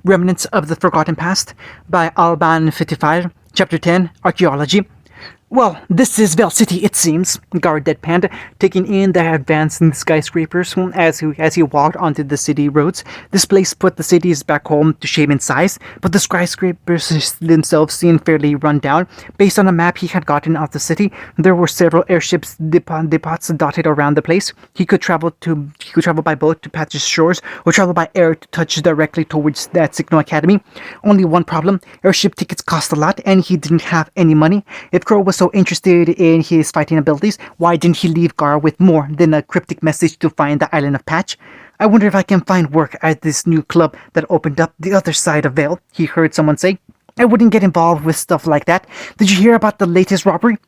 Remnants of the Forgotten Past by Alban 55, Chapter 10, Archaeology. Well, this is Vel City, it seems, Gar deadpanned, taking in the advancing skyscrapers as he walked onto the city roads. This place put the cities back home to shame in size, but the skyscrapers themselves seemed fairly run down. Based on a map he had gotten of the city, there were several airships depots dotted around the place. He could travel by boat to Patch's shores, or travel by air to touch directly towards that Signal Academy. Only one problem: airship tickets cost a lot, and he didn't have any money. If Crow was so interested in his fighting abilities, why didn't he leave Gar with more than a cryptic message to find the island of Patch? I wonder if I can find work at this new club that opened up the other side of Vale, he heard someone say. I wouldn't get involved with stuff like that. Did you hear about the latest robbery?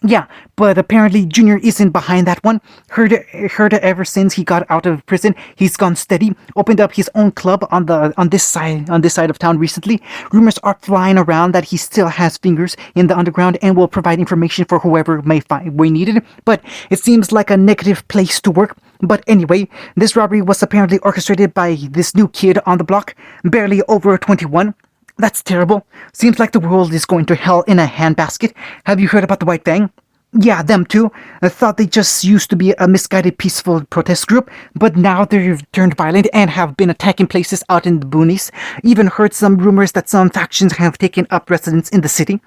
Yeah, but apparently Junior isn't behind that one. Heard it ever since he got out of prison. He's gone steady. Opened up his own club on this side of town recently. Rumors are flying around that he still has fingers in the underground and will provide information for whoever may need it. But it seems like a negative place to work. But anyway, this robbery was apparently orchestrated by this new kid on the block, barely over 21. That's terrible. Seems like the world is going to hell in a handbasket. Have you heard about the White Fang? Yeah, them too. I thought they just used to be a misguided peaceful protest group, but now they've turned violent and have been attacking places out in the boonies. Even heard some rumors that some factions have taken up residence in the city.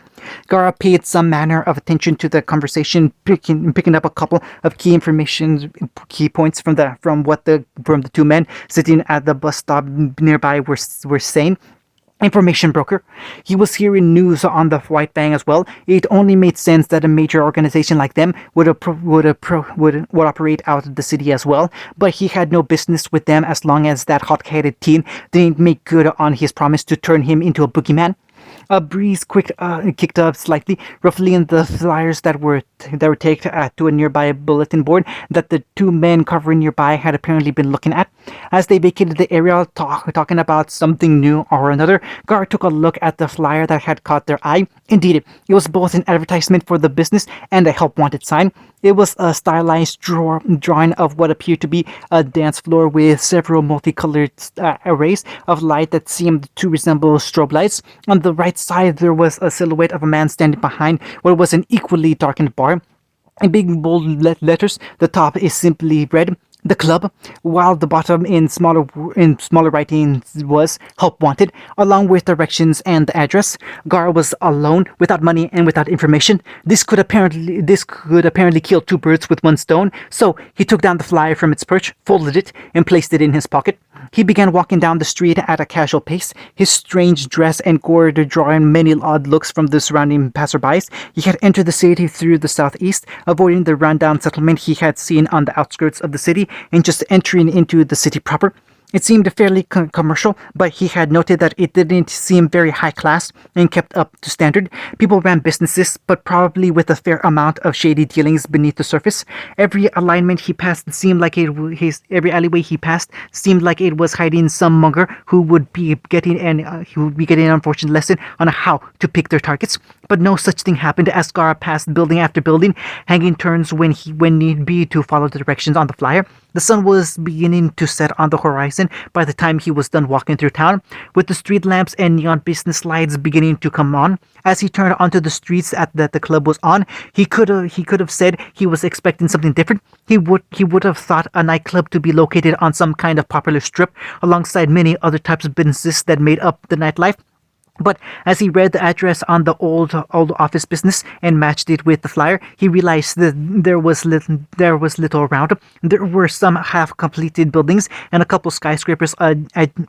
Gara paid some manner of attention to the conversation, picking up a couple of key points from the two men sitting at the bus stop nearby were saying. Information broker. He was hearing news on the White Fang as well. It only made sense that a major organization like them would operate out of the city as well, but he had no business with them as long as that hot-headed teen didn't make good on his promise to turn him into a boogeyman. A breeze kicked up slightly, ruffling the flyers that were taped to a nearby bulletin board that the two men covering nearby had apparently been looking at. As they vacated the area, talking about something new or another, Gar took a look at the flyer that had caught their eye. Indeed, it was both an advertisement for the business and a help wanted sign. It was a stylized drawing of what appeared to be a dance floor with several multicolored arrays of light that seemed to resemble strobe lights. On the right side, there was a silhouette of a man standing behind what was an equally darkened bar. In big bold letters, the top is simply read, "The Club," while the bottom in smaller writing was "Help Wanted," along with directions and the address. Gar was alone, without money and without information. This could apparently kill two birds with one stone. So he took down the flyer from its perch, folded it, and placed it in his pocket. He began walking down the street at a casual pace, his strange dress and gourd drawing many odd looks from the surrounding passerbys. He had entered the city through the southeast, avoiding the rundown settlement he had seen on the outskirts of the city, and just entering into the city proper. It seemed fairly commercial, but he had noted that it didn't seem very high class and kept up to standard. People ran businesses, but probably with a fair amount of shady dealings beneath the surface. Every alleyway he passed seemed like it was hiding some monger who would be getting an unfortunate lesson on how to pick their targets. But no such thing happened as Gara passed building after building, hanging turns when need be to follow the directions on the flyer. The sun was beginning to set on the horizon by the time he was done walking through town, with the street lamps and neon business lights beginning to come on. As he turned onto the streets that the club was on, he could have said he was expecting something different. He would have thought a nightclub to be located on some kind of popular strip, alongside many other types of businesses that made up the nightlife. But as he read the address on the old office business and matched it with the flyer, he realized that there was little around. There were some half-completed buildings and a couple skyscrapers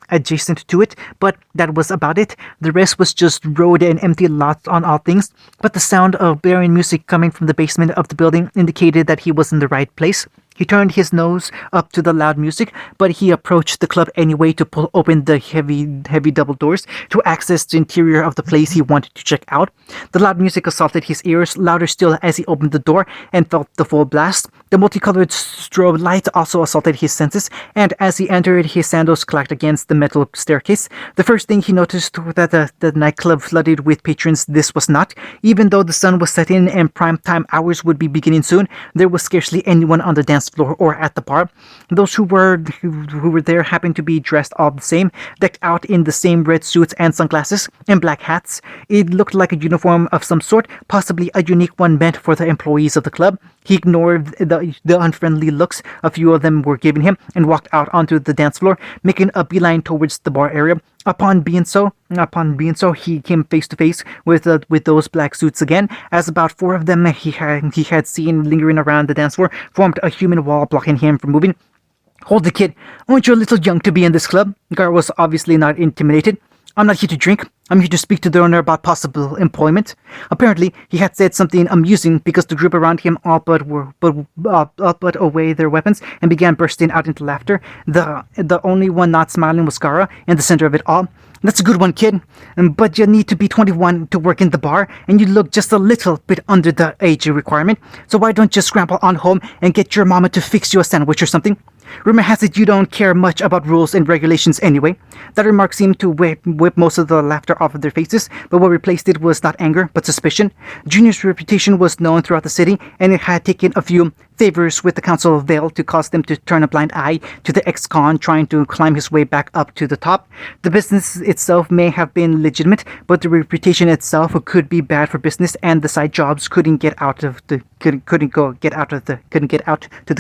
adjacent to it, but that was about it. The rest was just road and empty lots on all things. But the sound of blaring music coming from the basement of the building indicated that he was in the right place. He turned his nose up to the loud music, but he approached the club anyway to pull open the heavy double doors to access the interior of the place he wanted to check out. The loud music assaulted his ears, louder still as he opened the door and felt the full blast. The multicolored strobe light also assaulted his senses, and as he entered, his sandals clacked against the metal staircase. The first thing he noticed was that the nightclub flooded with patrons. This was not. Even though the sun was setting and prime time hours would be beginning soon, there was scarcely anyone on the dance dance floor or at the bar. Those who were there happened to be dressed all the same, decked out in the same red suits and sunglasses and black hats. It looked like a uniform of some sort, possibly a unique one meant for the employees of the club. He ignored the unfriendly looks a few of them were giving him and walked out onto the dance floor, making a beeline towards the bar area. Upon being so, he came face to face with those black suits again, as about four of them he had seen lingering around the dance floor formed a human wall blocking him from moving. "Hold it, kid. Aren't you a little young to be in this club?" Gar was obviously not intimidated. "I'm not here to drink. I'm here to speak to the owner about possible employment." Apparently, he had said something amusing because the group around him all but away their weapons and began bursting out into laughter. The only one not smiling was Gara, in the center of it all. "That's a good one, kid. But you need to be 21 to work in the bar, and you look just a little bit under the age requirement. So why don't you scramble on home and get your mama to fix you a sandwich or something? Rumor has it you don't care much about rules and regulations anyway." That remark seemed to whip most of the laughter off of their faces, but what replaced it was not anger, but suspicion. Junior's reputation was known throughout the city, and it had taken a few favors with the Council of Vale to cause them to turn a blind eye to the ex-con trying to climb his way back up to the top. The business itself may have been legitimate, but the reputation itself could be bad for business, and the side jobs couldn't get out to the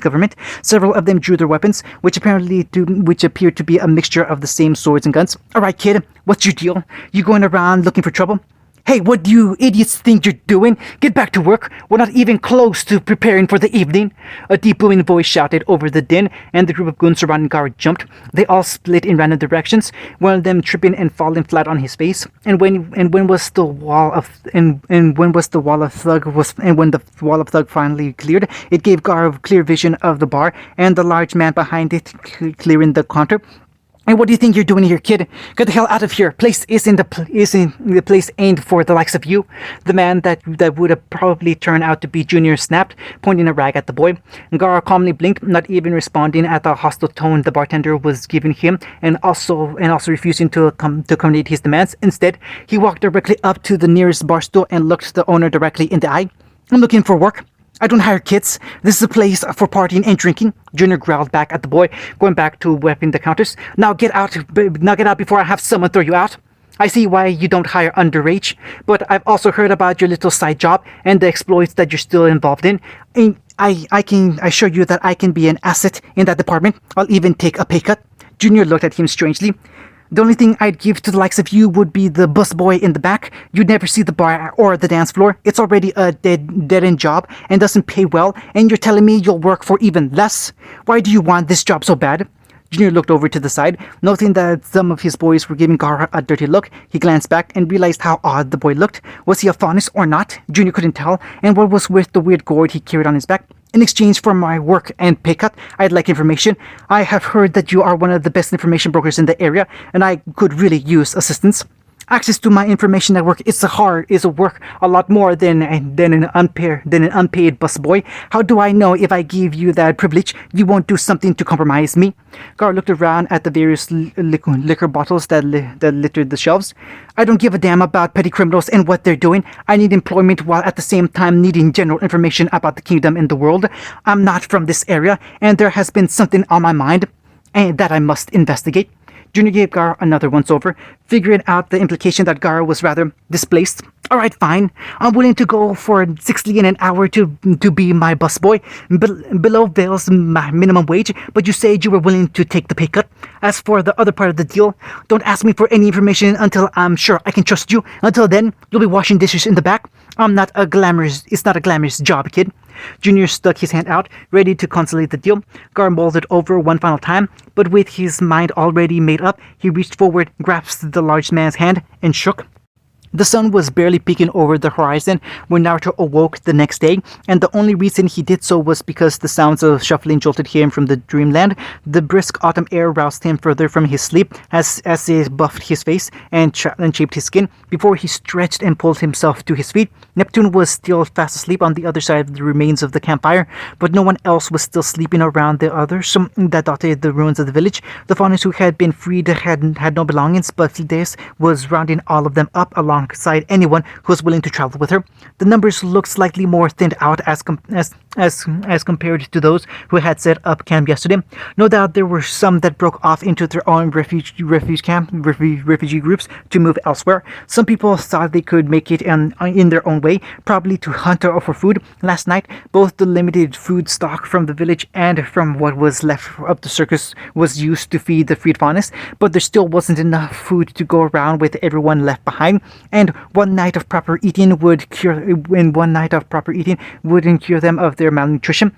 government. Several of them drew their weapons, which appeared to be a mixture of the same swords and guns. "All right, kid, what's your deal? You going around looking for trouble?" "Hey, what do you idiots think you're doing? Get back to work. We're not even close to preparing for the evening." A deep booming voice shouted over the din, and the group of goons surrounding Gar jumped. They all split in random directions, one of them tripping and falling flat on his face. And when the wall of thug finally cleared, it gave Gar a clear vision of the bar and the large man behind it clearing the counter. "And what do you think you're doing here, kid? Get the hell out of here. Place isn't the place aimed for the likes of you." The man that would have probably turned out to be Junior snapped, pointing a rag at the boy. Gara calmly blinked, not even responding at the hostile tone the bartender was giving him, and also refusing to accommodate his demands. Instead, he walked directly up to the nearest bar stool and looked the owner directly in the eye. "I'm looking for work. I don't hire kids. This is a place for partying and drinking." Junior growled back at the boy, going back to whipping the counters. Now get out before I have someone throw you out." "I see why you don't hire underage, but I've also heard about your little side job and the exploits that you're still involved in. And I can assure you that I can be an asset in that department. I'll even take a pay cut." Junior looked at him strangely. "The only thing I'd give to the likes of you would be the busboy in the back. You'd never see the bar or the dance floor. It's already a dead-end job and doesn't pay well, and you're telling me you'll work for even less? Why do you want this job so bad?" Junior looked over to the side, noting that some of his boys were giving Gara a dirty look. He glanced back and realized how odd the boy looked. Was he a faunus or not? Junior couldn't tell, and what was with the weird gourd he carried on his back? "In exchange for my work and pay cut, I'd like information. I have heard that you are one of the best information brokers in the area, and I could really use assistance." "Access to my information network is work a lot more than an unpaid busboy. How do I know if I give you that privilege, you won't do something to compromise me?" Gar looked around at the various liquor bottles that littered the shelves. "I don't give a damn about petty criminals and what they're doing. I need employment while at the same time needing general information about the kingdom and the world. I'm not from this area, and there has been something on my mind and that I must investigate." Junior gave Gar another once-over, figuring out the implication that Gar was rather displaced. "All right, fine. I'm willing to go for 60 in an hour to be my busboy, below Vale's minimum wage, but you said you were willing to take the pay cut. As for the other part of the deal, don't ask me for any information until I'm sure I can trust you. Until then, you'll be washing dishes in the back. It's not a glamorous job, kid." Junior stuck his hand out, ready to consolidate the deal. Gar mulled it over one final time, but with his mind already made up, he reached forward, grasped the large man's hand, and shook. The sun was barely peeking over the horizon when Naruto awoke the next day, and the only reason he did so was because the sounds of shuffling jolted him from the dreamland. The brisk autumn air roused him further from his sleep as it buffed his face and shaped his skin before he stretched and pulled himself to his feet. Neptune was still fast asleep on the other side of the remains of the campfire, but no one else was still sleeping around the others that dotted the ruins of the village. The faunus who had been freed had no belongings, but Fides was rounding all of them up along alongside anyone who was willing to travel with her. The numbers looked slightly more thinned out as compared to those who had set up camp yesterday. No doubt there were some that broke off into their own refugee groups to move elsewhere. Some people thought they could make it in their own way, probably to hunt or for food. Last night, both the limited food stock from the village and from what was left of the circus was used to feed the freed faunus, but there still wasn't enough food to go around with everyone left behind, and one night of proper eating wouldn't cure them of their malnutrition.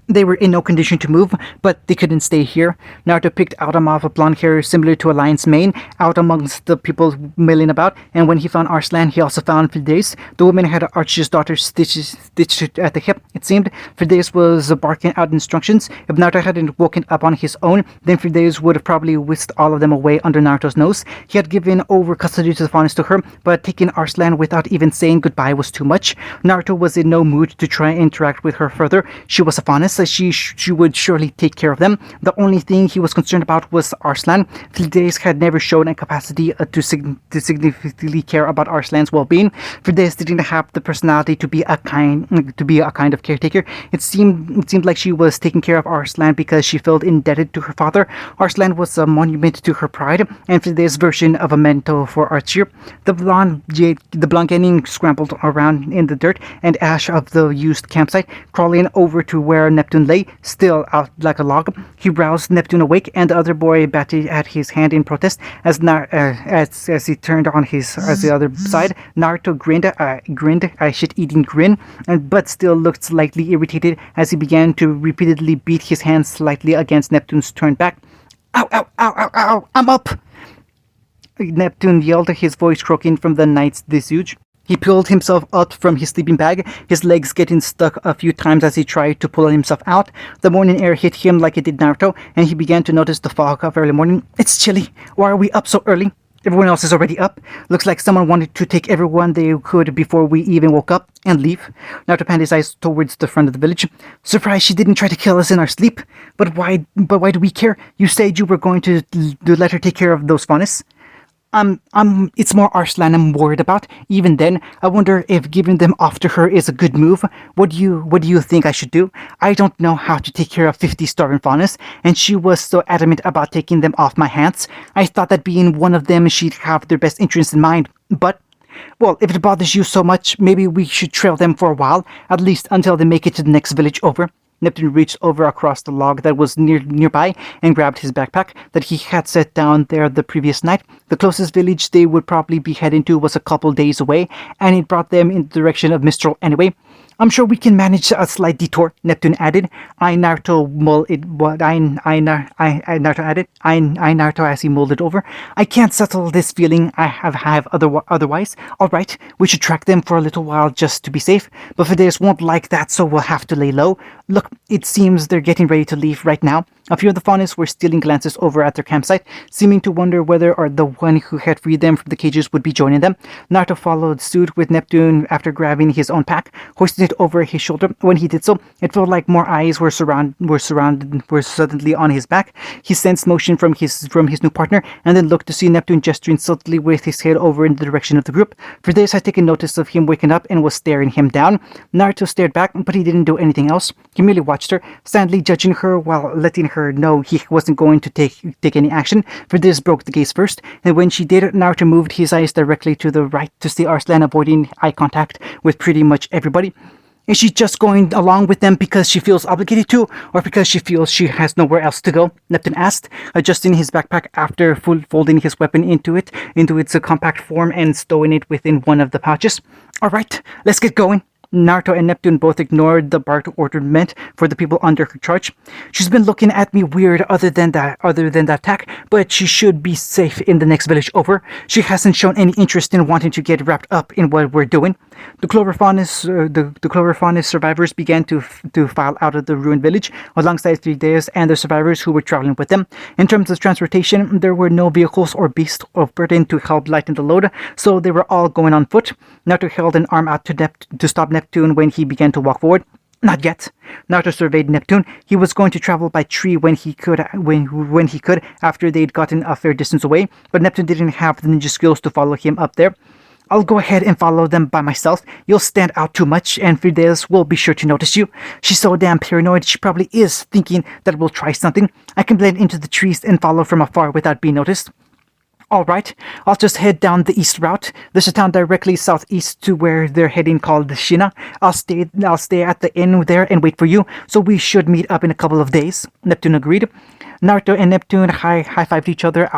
They were in no condition to move, but they couldn't stay here. Naruto picked out a mop of blonde hair similar to a lion's mane out amongst the people milling about, and when he found Arslan, he also found Fides. The woman had Archie's daughter stitched at the hip, it seemed. Fides was barking out instructions. If Naruto hadn't woken up on his own, then Fides would have probably whisked all of them away under Naruto's nose. He had given over custody to the faunus to her, but taking Arslan without even saying goodbye was too much. Naruto was in no mood to try and interact with her further. She was a faunus, so she would surely take care of them. The only thing he was concerned about was Arslan. Fides had never shown a capacity to significantly care about Arslan's well-being. Fides didn't have the personality to be a kind of caretaker. It seemed like she was taking care of Arslan because she felt indebted to her father. Arslan was a monument to her pride, and Fides' version of a mentor for Archie. The blonde Genin scrambled around in the dirt and ash of the used campsite, crawling over to where Neptune lay, still out like a log. He roused Neptune awake, and the other boy batted at his hand in protest as he turned on the other side. Naruto grinned a shit-eating grin, but still looked slightly irritated as he began to repeatedly beat his hand slightly against Neptune's turned back. Ow, ow, ow, ow, ow, I'm up! Neptune yelled, his voice croaking from the night's disuse. He pulled himself up from his sleeping bag, his legs getting stuck a few times as he tried to pull himself out. The morning air hit him like it did Naruto, and he began to notice the fog of early morning. It's chilly. Why are we up so early? Everyone else is already up. Looks like someone wanted to take everyone they could before we even woke up and leave. Naruto panned his eyes towards the front of the village. Surprised she didn't try to kill us in our sleep. But why do we care? You said you were going to let her take care of those faunus. It's more Arslan I'm worried about. Even then, I wonder if giving them off to her is a good move. What do you think I should do? I don't know how to take care of 50 starving faunus, and she was so adamant about taking them off my hands. I thought that being one of them, she'd have their best interests in mind. But, well, if it bothers you so much, maybe we should trail them for a while, at least until they make it to the next village over. Neptune reached over across the log that was nearby and grabbed his backpack that he had set down there the previous night. The closest village they would probably be heading to was a couple days away, and it brought them in the direction of Mistral anyway. I'm sure we can manage a slight detour, Neptune added. Naruto as he mulled it over. I can't settle this feeling I have otherwise. Alright, we should track them for a little while just to be safe, but Fides won't like that, so we'll have to lay low. Look, it seems they're getting ready to leave right now. A few of the faunus were stealing glances over at their campsite, seeming to wonder whether or the one who had freed them from the cages would be joining them. Naruto followed suit with Neptune after grabbing his own pack, hoisting it over his shoulder. When he did so, it felt like more eyes were suddenly on his back. He sensed motion from his new partner, and then looked to see Neptune gesturing subtly with his head over in the direction of the group. Fides had taken notice of him waking up and was staring him down. Naruto stared back, but he didn't do anything else. He merely watched her, sadly judging her while letting her know he wasn't going to take any action. Fides broke the gaze first, and when she did, Naruto moved his eyes directly to the right to see Arslan avoiding eye contact with pretty much everybody. Is she just going along with them because she feels obligated to, or because she feels she has nowhere else to go? Neptune asked, adjusting his backpack after folding his weapon into its compact form and stowing it within one of the pouches. Alright, let's get going. Naruto and Neptune both ignored the barked order meant for the people under her charge. She's been looking at me weird other than that attack, but she should be safe in the next village over. She hasn't shown any interest in wanting to get wrapped up in what we're doing. The Clover faunus survivors began to file out of the ruined village alongside 3 days and the survivors who were traveling with them. In terms of transportation, there were no vehicles or beasts of burden to help lighten the load, so they were all going on foot. Naruto held an arm out to stop Neptune when he began to walk forward. Not yet. Naruto surveyed Neptune. He was going to travel by tree when he could, after they'd gotten a fair distance away, but Neptune didn't have the ninja skills to follow him up there. I'll go ahead and follow them by myself. You'll stand out too much, and Fidelis will be sure to notice you. She's so damn paranoid, she probably is thinking that we'll try something. I can blend into the trees and follow from afar without being noticed. Alright, I'll just head down the east route. There's a town directly southeast to where they're heading called Shina. I'll stay at the inn there and wait for you, so we should meet up in a couple of days. Neptune agreed. Naruto and Neptune high-fived each other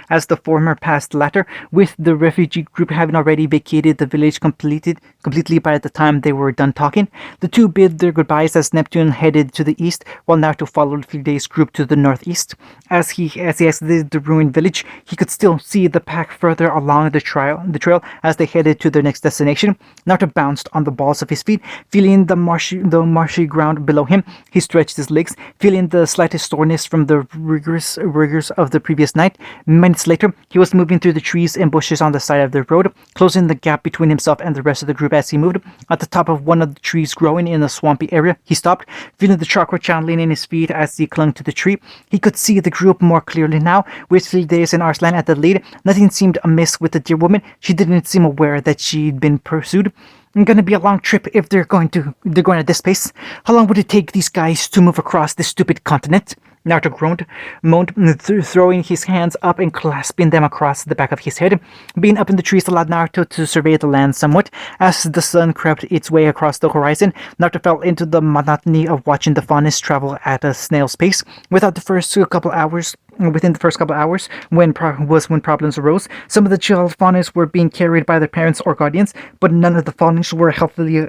as the former passed the latter, with the refugee group having already vacated the village completely by the time they were done talking. The two bid their goodbyes as Neptune headed to the east, while Naruto followed Fidelis' group to the northeast. As he exited the ruined village, he could still see the pack further along the trail as they headed to their next destination. Naruto bounced on the balls of his feet, feeling the marshy ground below him. He stretched his legs, feeling the slightest soreness from the rigors of the previous night. Minutes later, he was moving through the trees and bushes on the side of the road, closing the gap between himself and the rest of the group as he moved. At the top of one of the trees growing in a swampy area, he stopped, feeling the chakra channeling in his feet as he clung to the tree. He could see the group more clearly now, with Fidelis and Arslan at the lead. Nothing seemed amiss with the dear woman. She didn't seem aware that she'd been pursued. It's gonna be a long trip if they're going at this pace. How long would it take these guys to move across this stupid continent? Naruto moaned, throwing his hands up and clasping them across the back of his head. Being up in the trees allowed Naruto to survey the land somewhat. As the sun crept its way across the horizon, Naruto fell into the monotony of watching the Faunus travel at a snail's pace. Within the first couple hours, when problems arose, some of the child Faunus were being carried by their parents or guardians, but none of the Faunus were healthy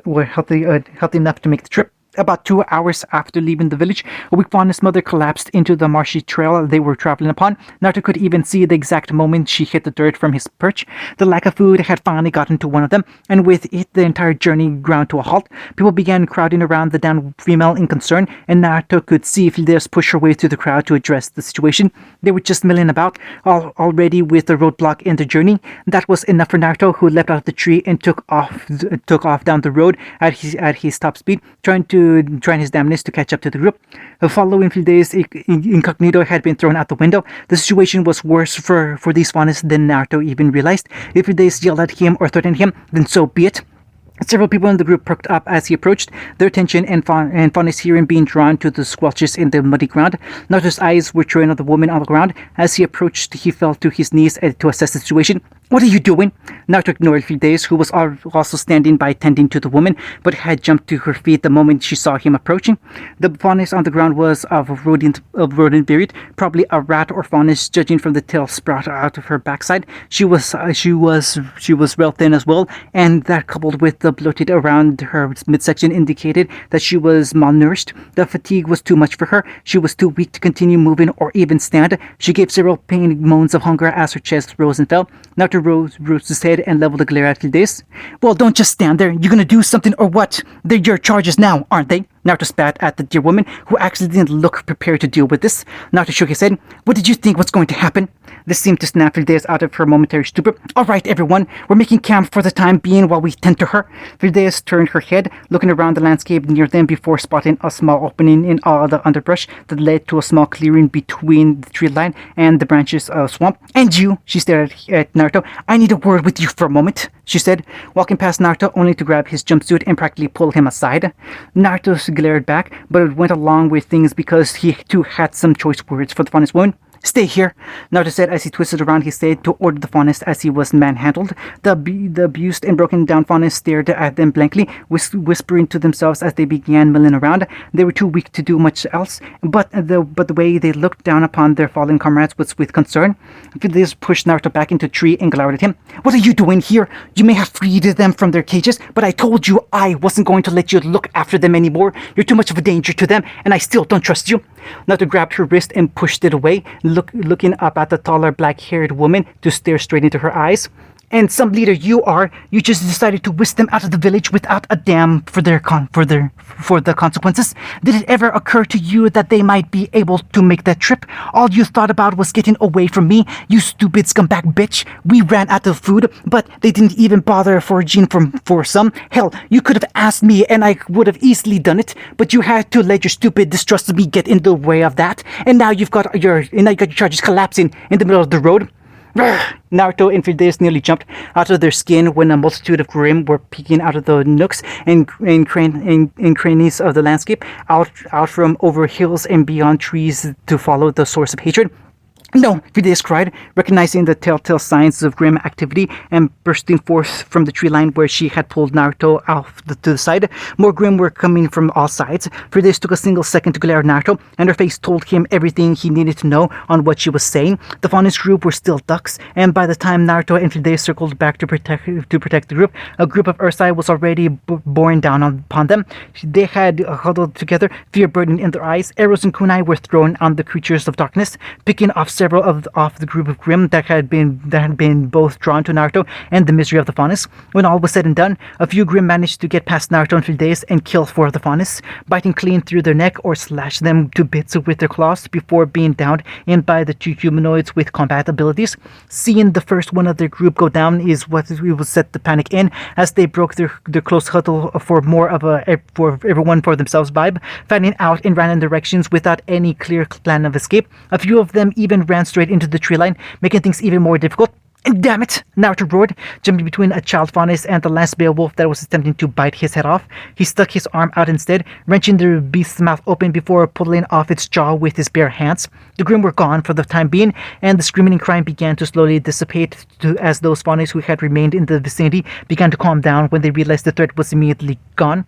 enough to make the trip. About 2 hours after leaving the village, a weak Faunus mother collapsed into the marshy trail they were traveling upon. Naruto could even see the exact moment she hit the dirt from his perch. The lack of food had finally gotten to one of them, and with it the entire journey ground to a halt. People began crowding around the downed female in concern, and Naruto could see Fidelis push her way through the crowd to address the situation. They were just milling about, already with the roadblock in their journey. That was enough for Naruto, who leapt out of the tree and took off down the road at his top speed, trying his damnness to catch up to the group. Following Fidelis, incognito had been thrown out the window. The situation was worse for these Faunus than Naruto even realized. If Fidelis yelled at him or threatened him, then so be it. Several people in the group perked up as he approached, their attention and Faunus hearing being drawn to the squelches in the muddy ground. Naruto's eyes were trained on the woman on the ground. As he approached, he fell to his knees to assess the situation. What are you doing? Naruto ignored Fidelis, who was also standing by tending to the woman, but had jumped to her feet the moment she saw him approaching. The Faunus on the ground was of rodent varied, probably a rat or Faunus, judging from the tail sprout out of her backside. She was real thin as well, and that coupled with the bloated around her midsection indicated that she was malnourished. The fatigue was too much for her. She was too weak to continue moving or even stand. She gave several pained moans of hunger as her chest rose and fell. Naruto rose his head and leveled a glare at Fidelis. Well, don't just stand there. You're gonna do something or what? They're your charges now, aren't they? Naruto spat at the dear woman, who actually didn't look prepared to deal with this. Naruto shook his head. What did you think was going to happen? This seemed to snap Fidelis out of her momentary stupor. Alright, everyone, we're making camp for the time being while we tend to her. Fidelis turned her head, looking around the landscape near them before spotting a small opening in all the underbrush that led to a small clearing between the tree line and the branches of swamp. And you, she stared at Naruto, I need a word with you for a moment, she said, walking past Naruto only to grab his jumpsuit and practically pull him aside. Naruto glared back, but it went along with things because he too had some choice words for the Faunus woman. Stay here, Naruto said as he twisted around his head to order the Faunus as he was manhandled. The abused and broken down Faunus stared at them blankly, whispering to themselves as they began milling around. They were too weak to do much else, but the way they looked down upon their fallen comrades was with concern. Fidelis pushed Naruto back into a tree and glowered at him. What are you doing here? You may have freed them from their cages, but I told you I wasn't going to let you look after them anymore. You're too much of a danger to them, and I still don't trust you. Naruto grabbed her wrist and pushed it away, looking up at the taller black-haired woman to stare straight into her eyes. and some leader you are, you just decided to whisk them out of the village without a damn for the consequences. Did it ever occur to you that they might be able to make that trip? All you thought about was getting away from me, you stupid scumbag bitch. We ran out of food, but they didn't even bother foraging for some. Hell, you could have asked me and I would have easily done it, but you had to let your stupid distrust of me get in the way of that, and now you've got your charges collapsing in the middle of the road. Naruto and Fidelis nearly jumped out of their skin when a multitude of Grimm were peeking out of the nooks and crannies of the landscape, out from over hills and beyond trees to follow the source of hatred. No, Fidelis cried, recognizing the telltale signs of grim activity and bursting forth from the tree line where she had pulled Naruto to the side. More Grimm were coming from all sides. Fidelis took a single second to glare at Naruto, and her face told him everything he needed to know on what she was saying. The Faunus group were still ducks, and by the time Naruto and Fidelis circled back to protect the group, a group of Ursai was already borne down upon them. They had huddled together, fear burning in their eyes. Arrows and kunai were thrown on the creatures of darkness, picking off several of the group of Grimm that had been both drawn to Naruto and the misery of the Faunus. When all was said and done, a few Grimm managed to get past Naruto and Fidelis and kill 4 of the Faunus, biting clean through their neck or slash them to bits with their claws before being downed in by the 2 humanoids with combat abilities. Seeing the first one of their group go down is what will set the panic in, as they broke their close huddle for more of for everyone for themselves vibe, fanning out and ran in directions without any clear plan of escape. A few of them even ran straight into the tree line, making things even more difficult. And damn it! Naruto roared, jumping between a child Faunus and the last Beowulf that was attempting to bite his head off. He stuck his arm out instead, wrenching the beast's mouth open before pulling off its jaw with his bare hands. The Grimm were gone for the time being, and the screaming and crying began to slowly dissipate as those Faunus who had remained in the vicinity began to calm down when they realized the threat was immediately gone.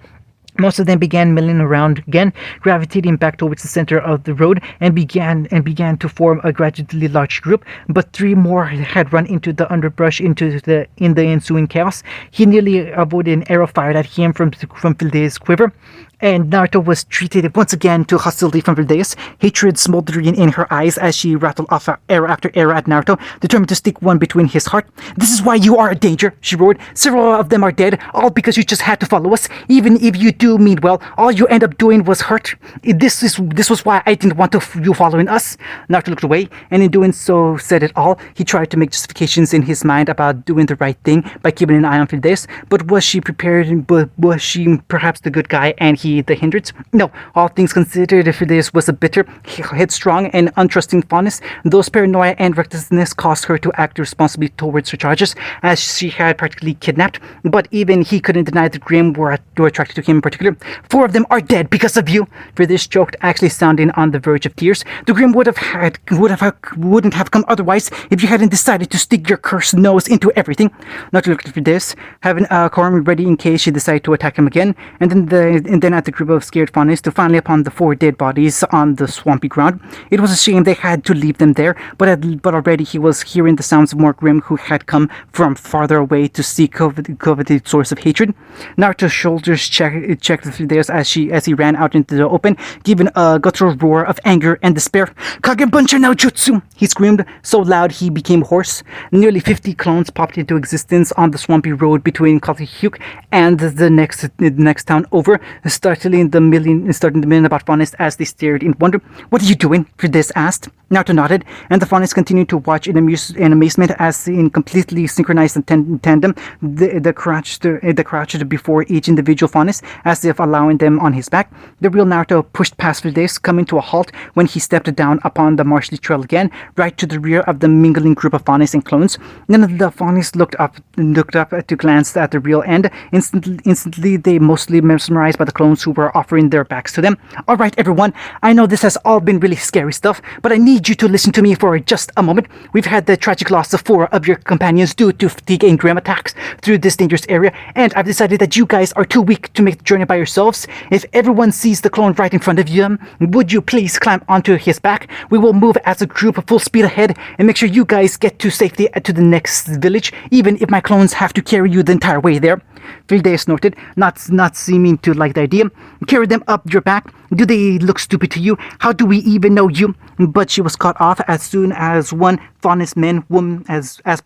Most of them began milling around again, gravitating back towards the center of the road, and began to form a gradually large group. But 3 more had run into the underbrush in the ensuing chaos. He nearly avoided an arrow fired at him from Fidelis' quiver, and Naruto was treated once again to hostility from Fidelis, hatred smoldering in her eyes as she rattled off arrow after arrow at Naruto, determined to stick one between his heart. "This is why you are a danger," she roared. "Several of them are dead, all because you just had to follow us. Even if you do mean well, all you end up doing was hurt. This was why I didn't want you following us." Naruto looked away, and in doing so said it all. He tried to make justifications in his mind about doing the right thing by keeping an eye on Fidelis, but was she prepared? But was she perhaps the good guy and he the hindrance? No. All things considered, Fidelis was a bitter, headstrong, and untrusting Faunus. Those paranoia and recklessness caused her to act irresponsibly towards her charges, as she had practically kidnapped. But even he couldn't deny the Grimm were attracted to him in particular. 4 of them are dead because of you. Fidelis choked, actually sounding on the verge of tears. The Grimm wouldn't have come otherwise if you hadn't decided to stick your cursed nose into everything. Not to look at Fidelis, having a arm ready in case she decided to attack him again, and then at the group of scared Faunus to finally upon the 4 dead bodies on the swampy ground. It was a shame they had to leave them there, but already he was hearing the sounds of more Grimm who had come from farther away to seek coveted source of hatred. Naruto's shoulders checked Fidelis as he ran out into the open, giving a guttural roar of anger and despair. "Kagebunsha no jutsu!" he screamed, so loud he became hoarse. Nearly 50 clones popped into existence on the swampy road between Kaltihyuk and the next town over, starting the million about Faunus as they stared in wonder. "What are you doing?" Fidelis asked. Naruto nodded, and the Faunus continued to watch in amazement as in completely synchronized tandem they crouched before each individual Faunus as if allowing them on his back. The real Naruto pushed past Fidelis, coming to a halt when he stepped down upon the marshy trail again, right to the rear of the mingling group of Faunus and clones. None of the Faunus looked up to glance at the real end. Instantly, they mostly mesmerized by the clones who were offering their backs to them. "All right, everyone, I know this has all been really scary stuff, but I need you to listen to me for just a moment. We've had the tragic loss of 4 of your companions due to fatigue and Grimm attacks through this dangerous area, and I've decided that you guys are too weak to make the journey by yourselves. If everyone sees the clone right in front of you, would you please climb onto his back? We will move as a group full speed ahead and make sure you guys get to safety to the next village, even if my clones have to carry you the entire way there." Vilde snorted, not seeming to like the idea. Carry them up your back. Do they look stupid to you? How do we even know you? But she was cut off as soon as one by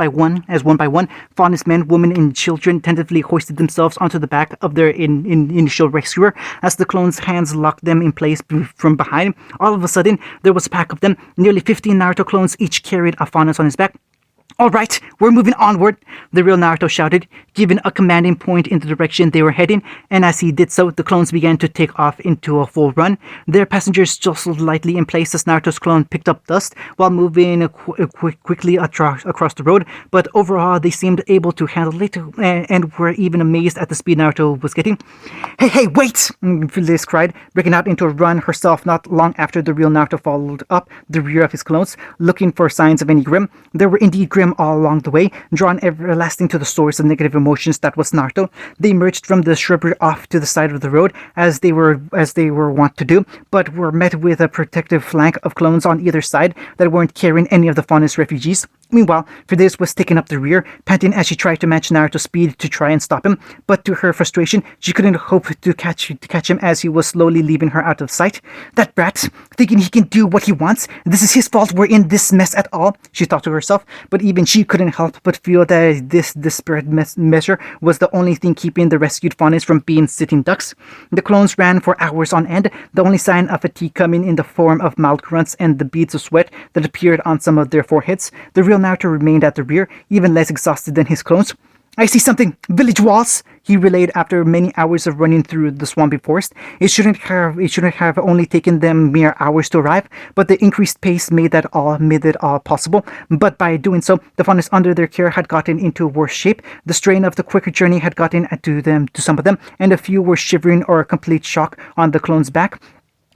one, faunus men, women, and children tentatively hoisted themselves onto the back of their initial rescuer. As the clone's hands locked them in place from behind, all of a sudden there was a pack of them. Nearly 15 Naruto clones, each carried a faunus on his back. "All right, we're moving onward," the real Naruto shouted, giving a commanding point in the direction they were heading, and as he did so, the clones began to take off into a full run. Their passengers jostled lightly in place as Naruto's clone picked up dust while moving quickly across the road, but overall they seemed able to handle it and were even amazed at the speed Naruto was getting. Hey, wait!" Liz cried, breaking out into a run herself not long after the real Naruto followed up the rear of his clones, looking for signs of any grim. There were indeed grim all along the way, drawn everlasting to the source of negative emotions that was Naruto. They emerged from the shrubbery off to the side of the road as they were wont to do, but were met with a protective flank of clones on either side that weren't carrying any of the faunus refugees. Meanwhile, Fides was taking up the rear, panting as she tried to match Naruto's speed to try and stop him, but to her frustration, she couldn't hope to catch him as he was slowly leaving her out of sight. "That brat, thinking he can do what he wants. This is his fault we're in this mess at all," she thought to herself, but even she couldn't help but feel that this desperate measure was the only thing keeping the rescued faunus from being sitting ducks. The clones ran for hours on end, the only sign of fatigue coming in the form of mild grunts and the beads of sweat that appeared on some of their foreheads. The real Naruto remained at the rear, even less exhausted than his clones. "I see something! Village walls!" he relayed after many hours of running through the swampy forest. It shouldn't have only taken them mere hours to arrive, but the increased pace made it all possible. But by doing so, the faunus under their care had gotten into worse shape. The strain of the quicker journey had gotten to some of them, and a few were shivering or a complete shock on the clone's back.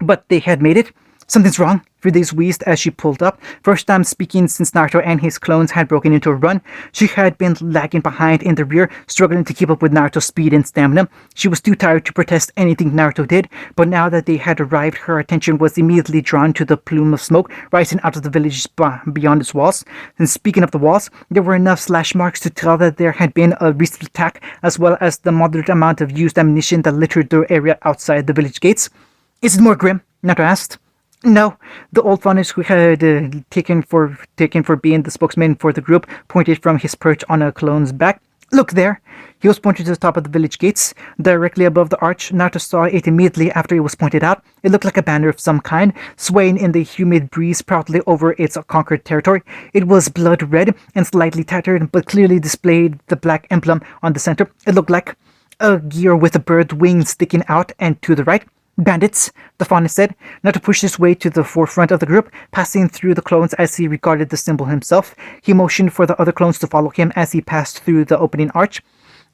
But they had made it. "Something's wrong," Fides wheezed as she pulled up. First time speaking since Naruto and his clones had broken into a run. She had been lagging behind in the rear, struggling to keep up with Naruto's speed and stamina. She was too tired to protest anything Naruto did, but now that they had arrived, her attention was immediately drawn to the plume of smoke rising out of the village beyond its walls. And speaking of the walls, there were enough slash marks to tell that there had been a recent attack, as well as the moderate amount of used ammunition that littered the area outside the village gates. "Is it more grim?" Naruto asked. "No," the old faunus who had taken for being the spokesman for the group pointed from his perch on a clone's back. "Look there!" He was pointing to the top of the village gates, directly above the arch. Naruto saw it immediately after it was pointed out. It looked like a banner of some kind, swaying in the humid breeze proudly over its conquered territory. It was blood red and slightly tattered, but clearly displayed the black emblem on the center. It looked like a gear with a bird wing sticking out and to the right. "Bandits," the faunus said, not to push his way to the forefront of the group, passing through the clones as he regarded the symbol himself. He motioned for the other clones to follow him as he passed through the opening arch.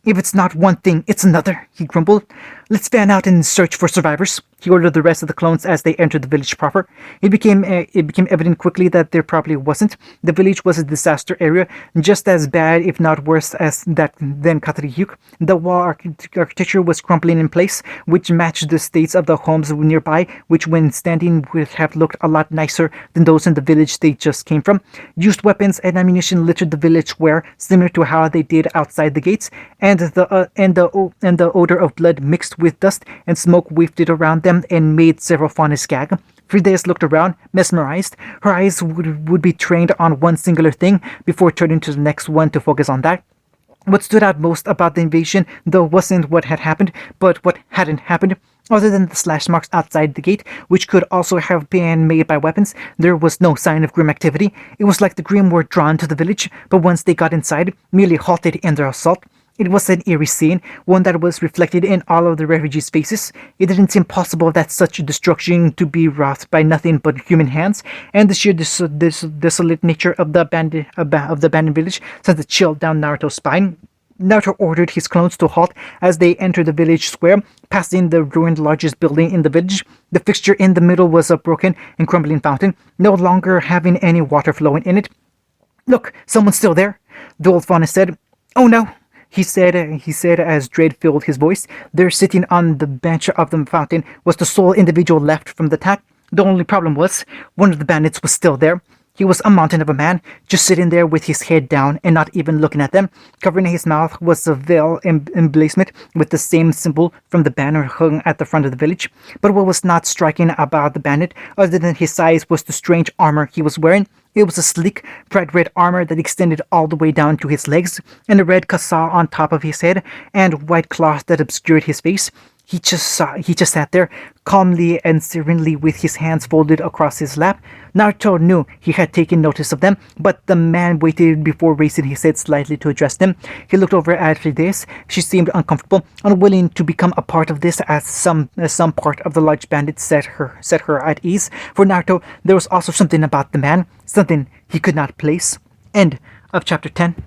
"If it's not one thing, it's another," he grumbled. "Let's fan out and search for survivors," he ordered the rest of the clones as they entered the village proper. It became evident quickly that there probably wasn't. The village was a disaster area, just as bad, if not worse, than Katariyuk. The wall architecture was crumbling in place, which matched the states of the homes nearby, which when standing would have looked a lot nicer than those in the village they just came from. Used weapons and ammunition littered the village square, similar to how they did outside the gates, and the odor of blood mixed with dust and smoke wafted around them and made several faunus gag. Fides looked around, mesmerized. Her eyes would be trained on one singular thing before turning to the next one to focus on that. What stood out most about the invasion, though, wasn't what had happened, but what hadn't happened. Other than the slash marks outside the gate, which could also have been made by weapons, there was no sign of grim activity. It was like the grim were drawn to the village, but once they got inside, merely halted in their assault. It was an eerie scene, one that was reflected in all of the refugees' faces. It didn't seem possible that such destruction to be wrought by nothing but human hands, and the sheer desolate nature of the abandoned village sent a chill down Naruto's spine. Naruto ordered his clones to halt as they entered the village square, passing the ruined largest building in the village. The fixture in the middle was a broken and crumbling fountain, no longer having any water flowing in it. "Look, someone's still there," the old faunus said. "Oh no," he said as dread filled his voice. There, sitting on the bench of the fountain, was the sole individual left from the attack. The only problem was, one of the bandits was still there. He was a mountain of a man, just sitting there with his head down and not even looking at them. Covering his mouth was a veil emblazoned with the same symbol from the banner hung at the front of the village. But what was not striking about the bandit, other than his size, was the strange armor he was wearing. It was a sleek, bright red armor that extended all the way down to his legs, and a red kasa on top of his head, and white cloth that obscured his face. He just sat there, calmly and serenely with his hands folded across his lap. Naruto knew he had taken notice of them, but the man waited before raising his head slightly to address them. He looked over at Frides. She seemed uncomfortable, unwilling to become a part of this, as some part of the large bandit set her at ease. For Naruto, there was also something about the man, something he could not place. End of chapter 10.